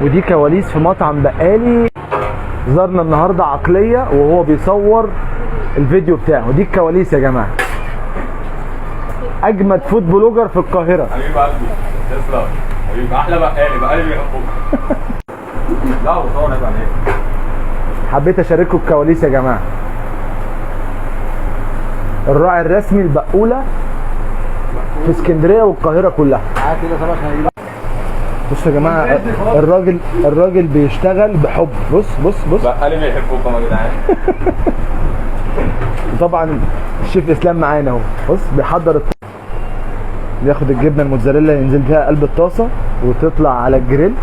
ودي كواليس في مطعم بقالي. زارنا النهارده عقليه وهو بيصور الفيديو بتاعه. دي الكواليس يا جماعه. اجمد فود بلوجر في القاهره. حبيب قلبي تسلم حبيبي، احلى بقالي بيحبوك. لا وصور هيبقى عليك. حبيت اشارككم الكواليس يا جماعه. الراعي الرسمي البقوله في اسكندريه والقاهره كلها. بصوا يا جماعه، الراجل بيشتغل بحب. بص بقالي بيحبوكم يا جدعان. طبعا الشيف اسلام معانا اهو. بص بيحضر بياخد الجبنه الموتزاريلا ينزل فيها قلب الطاسه وتطلع على الجريل.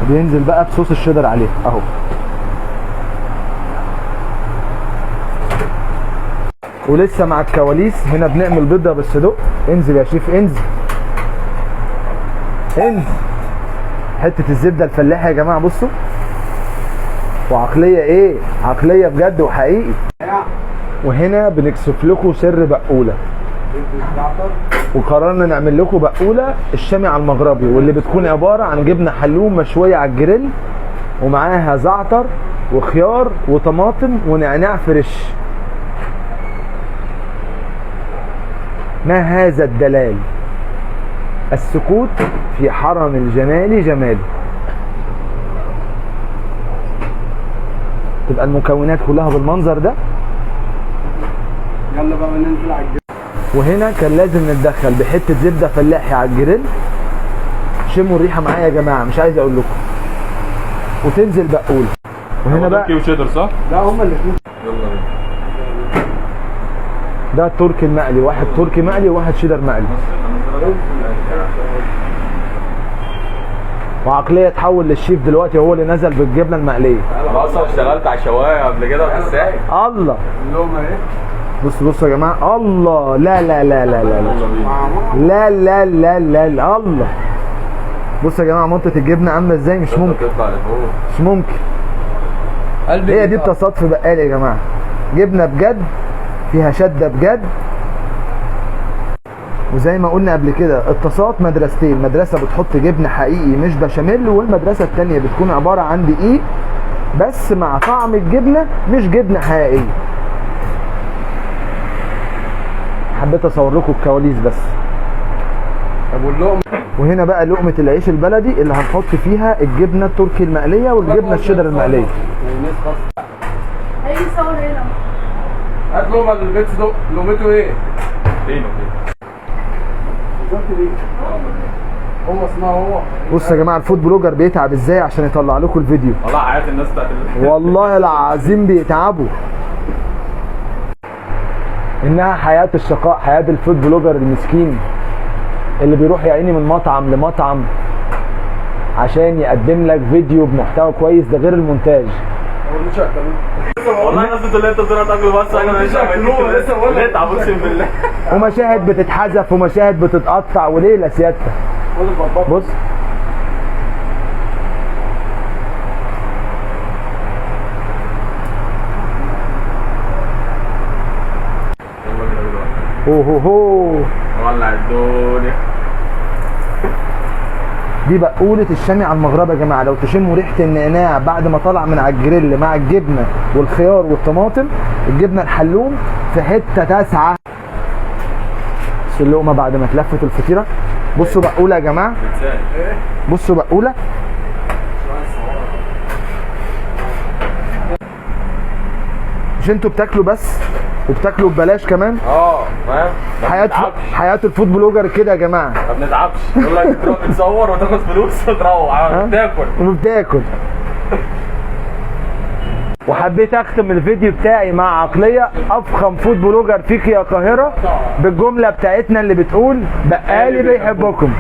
بينزل بقى بصوص الشيدر عليه اهو. ولسه مع الكواليس هنا بنعمل بيضه بالصدق. انزل يا شيف انزل. حته الزبده الفلاحي يا جماعه. بصوا وعقليه ايه، عقليه بجد وحقيقي. وهنا بنكشف لكم سر بقوله، وقررنا نعمل لكم بقوله الشامي على المغربي، واللي بتكون عباره عن جبنه حلوم مشويه على الجريل ومعاها زعتر وخيار وطماطم ونعناع فريش. ما هذا الدلال؟ السكوت في حرم الجمال جمال. تبقى المكونات كلها بالمنظر ده. يلا بقى ننزل على الجريل. وهنا كان لازم نتدخل بحته زبده فلاحي على الجريل. شموا الريحه معايا يا جماعه، مش عايز اقول لكم. وتنزل بقوله. وهنا بقى تركي وشيدر صح؟ لا هما الاثنين. يلا بينا. ده التركي المقلي، واحد تركي مقلي وواحد شيدر مقلي. وعقليه تحول للشيف دلوقتي، هو اللي نزل بالجبنه المقليه. انا اصلا اشتغلت على الشوايه قبل كده في الساحل. الله. اللقمه اهي. بصوا يا جماعه. الله. لا لا لا لا لا لا لا لا لا لا. الله. بصوا يا جماعه منطقه الجبنه عامله ازاي. مش ممكن، مش ممكن. هي دي التصاط في بقالي يا جماعه. جبنه بجد فيها شده بجد. وزي ما قلنا قبل كده التصاط مدرستين، مدرسه بتحط جبنه حقيقي مش بشاميل، والمدرسه الثانيه بتكون عباره عن دقيق بس مع طعم الجبنه مش جبنه حقيقيه. حبيت اصور لكم الكواليس بس. طب واللقمه؟ وهنا بقى لقمه العيش البلدي اللي هنحط فيها الجبنه التركي المقليه والجبنه الشيدر المقليه. هيجي يصور هنا. هات لقمه البيت صدق. لقمته ايه؟ فين بالظبط دي. هو اسمها هو. بصوا يا جماعه الفود بلوجر بيتعب ازاي عشان يطلع لكم الفيديو. والله حياه الناس بتاعت والله العظيم بيتعبوا. انها حياه الشقاء، حياه الفود بلوجر المسكين اللي بيروح يا عيني من مطعم لمطعم عشان يقدم لك فيديو بمحتوى كويس. ده غير المونتاج. والله الناس بتقول لي انت بتروح تاكل بس انا مش عارف. اقسم بالله. ومشاهد بتتحذف ومشاهد بتتقطع وليله سيادتك. بص هو ولع الدنيا. دي بقولة الشامي على المغربة يا جماعة. لو تشموا ريحة النعناع بعد ما طلع من على الجريل مع الجبنة والخيار والطماطم، الجبنة الحلوم في حتة تاسعة. بصوا اللقمة بعد ما اتلفت الفطيرة. بصوا بقولة يا جماعة. بصوا بقولة. مش انتوا بتاكلوا بس وبتاكلوا ببلاش كمان. فاهم. حياة الفود بلوجر كده يا جماعة. ما بنتعبش. يقول لك تروح تصور وتاخد فلوس وتروح وبتاكل. وحبيت اختم الفيديو بتاعي مع عقلية افخم فود بلوجر فيك يا قاهرة بالجملة بتاعتنا اللي بتقول بقالي بيحبكم.